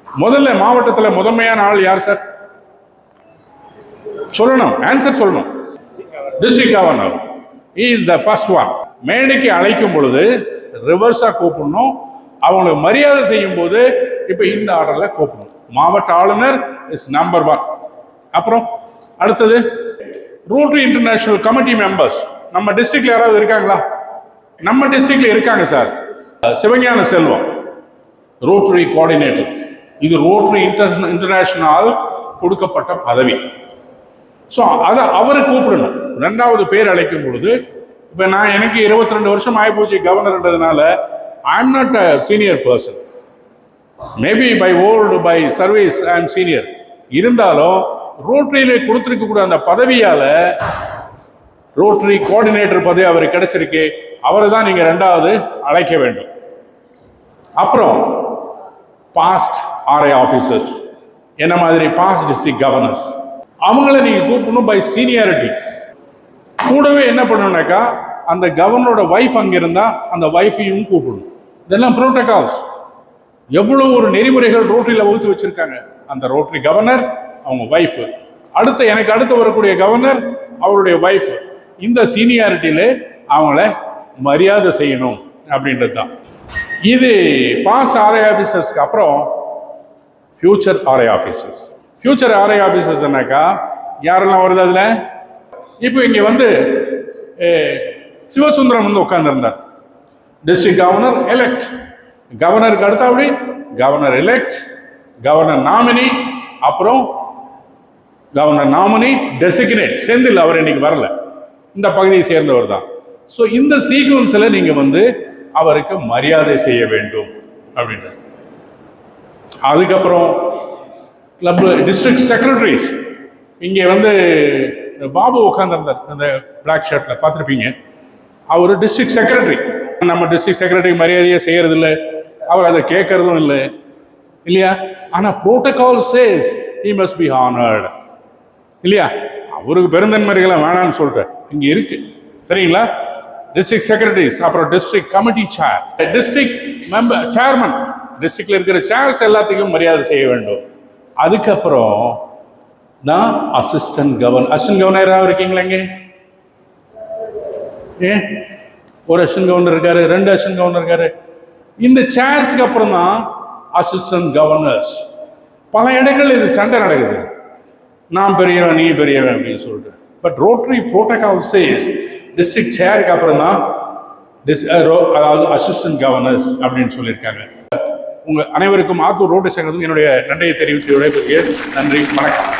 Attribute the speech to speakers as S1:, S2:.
S1: முதல்ல மாவட்டத்தில் முதன்மையான ஆள் யார் சார்? சொல்லணும், ஆன்சர் சொல்லணும். District governor is the first one. மேடைக்கு அழைக்கும் பொழுது ரிவர்ஸா கூப்பிடணும். அவங்களுக்கு மரியாதை செய்யும் போது இப்ப இந்த ஆர்டர்ல கூப்பிடணும். மாவட்ட ஆளுநர் இஸ் நம்பர் 1. அப்புறம் அடுத்தது ரோட்டரி இன்டர்நேஷனல் கமிட்டி மெம்பர்ஸ். நம்ம டிஸ்ட்ரிக்ட்ல யாராவது இருக்காங்களா? நம்ம டிஸ்ட்ரிக்ட்ல இருக்காங்க சார். சிவஞான செல்வம் ரோட்டரி கோஆர்டினேட்டர். இது ரோட்டரி இன்டர்நேஷனல் கொடுக்கப்பட்ட பதவி. ஸோ அதை அவரை கூப்பிடணும். 2வது பேர் அழைக்கும் பொழுது இப்போ எனக்கு 22 வருஷம் ஆகிப்போச்சு கவர்னர்ன்றதுனால I am not a senior person. Maybe by old by service I am senior. இருந்தாலும் ரோட்டரியில கொடுத்துருக்க அந்த பதவியால ரோட்டரி கோஆர்டினேட்டர் பதவி அவருக்கு கிடைச்சிருக்கு. அவரை தான் நீங்க 2வது அழைக்க வேண்டும். அப்புறம் பாஸ்ட் ஆர்ஐ ஆஃபீஸர்ஸ், என்ன மாதிரி பாஸ்ட் டிஸ்ட்ரிக்ட் கவர்னர்ஸ், அவங்கள நீங்க கூப்பிடணும் பை சீனியாரிட்டி. கூடவே என்ன பண்ணணும்னாக்கா அந்த கவர்னரோட வைஃப் அங்க இருந்தா அந்த வைஃபையும் கூப்பிடணும். இதெல்லாம் புரோட்டோகால்ஸ். எவ்வளவு ஒரு நெறிமுறைகள் ரோட்டரியில வகுத்து வச்சிருக்காங்க. அந்த ரோட்டரி கவர்னர், அவங்க வைஃப், எனக்கு அடுத்து வரக்கூடிய கவர்னர், அவருடைய வைஃப், இந்த சீனியாரிட்டியில அவங்கள மரியாதை செய்யணும் அப்படின்றது தான். இது பாஸ்ட் ஆர்ஐ ஆஃபீஸர்ஸ்க்கு அப்புறம் future RI officers. Future RI ஆஃபீஸர்ஸ்னாக்கா யாரெல்லாம் வருது அதுல? இப்போ இங்க சிவசுந்தரம் உட்கார்ந்துருந்தார். District governor elect. கவர்னருக்கு அடுத்தபடி கவர்னர் எலெக்ட், கவர்னர் நாமினி, அப்புறம் கவர்னர் நாமினி டெசிக்னேட். செந்தில் அவர் இன்னைக்கு வரல, இந்த பகுதியை சேர்ந்தவர் தான். ஸோ இந்த சீக்வன்ஸில் நீங்க அவருக்கு மரியாதை செய்ய வேண்டும் அப்படின்ற. அதுக்கப்புறம் கிளப் டிஸ்ட்ரிக்ட் செக்ரட்டரிஸ். இங்கே பாபு உட்காந்துருந்தார் அந்த பிளாக் ஷர்ட்ல பார்த்துருப்பீங்க. அவர் டிஸ்ட்ரிக்ட் செக்ரட்டரி. நம்ம டிஸ்ட்ரிக்ட் செக்ரட்டரி மரியாதையை செய்யறது இல்லை, அவர் அதை கேட்கறதும் இல்லை இல்லையா? ஆனால் protocol says he must be honored இல்லையா? அவருக்கு பெருந்தன்மைகளை வேணான்னு சொல்றேன் இங்க இருக்கு, சரிங்களா? டிஸ்ட்ரிக்ட் செக்ரட்டரிஸ், அப்புறம் டிஸ்ட்ரிக்ட் கமிட்டி சேர், டிஸ்ட்ரிக்ட் மெம்பர், சேர்மன், டிஸ்ட்ரிக்ட்ல இருக்கிற சேர்ஸ் எல்லாத்துக்கும் மரியாதை செய்ய வேண்டும். அதுக்கப்புறம் தான் அசிஸ்டன்ட் கவர்னராக இருக்கீங்களா? இங்கே ஒரு அசிஸ்டன்ட் கவர்னர் இருக்காரு, 2 அசிஸ்டன்ட் கவர்னர் இருக்காரு. இந்த சேர்ஸ்க்கு அப்புறம் தான் அசிஸ்டன்ட் கவர்னர்ஸ். பல இடங்கள் இது சண்டை நடக்குது, நான் பெரியவன் நீ பெரியவன் அப்படின்னு சொல்லிட்டு. But Rotary protocol says district சேருக்கு அப்புறம் தான் அதாவது அசிஸ்டன்ட் கவர்னர்ஸ் அப்படின்னு சொல்லியிருக்காங்க. உங்க அனைவருக்கும் ஆத்தூர் ரோட்டரி சங்கத்துக்கு என்னுடைய நன்றியை தெரிவித்து விடைபெறுகிறேன். நன்றி, வணக்கம்.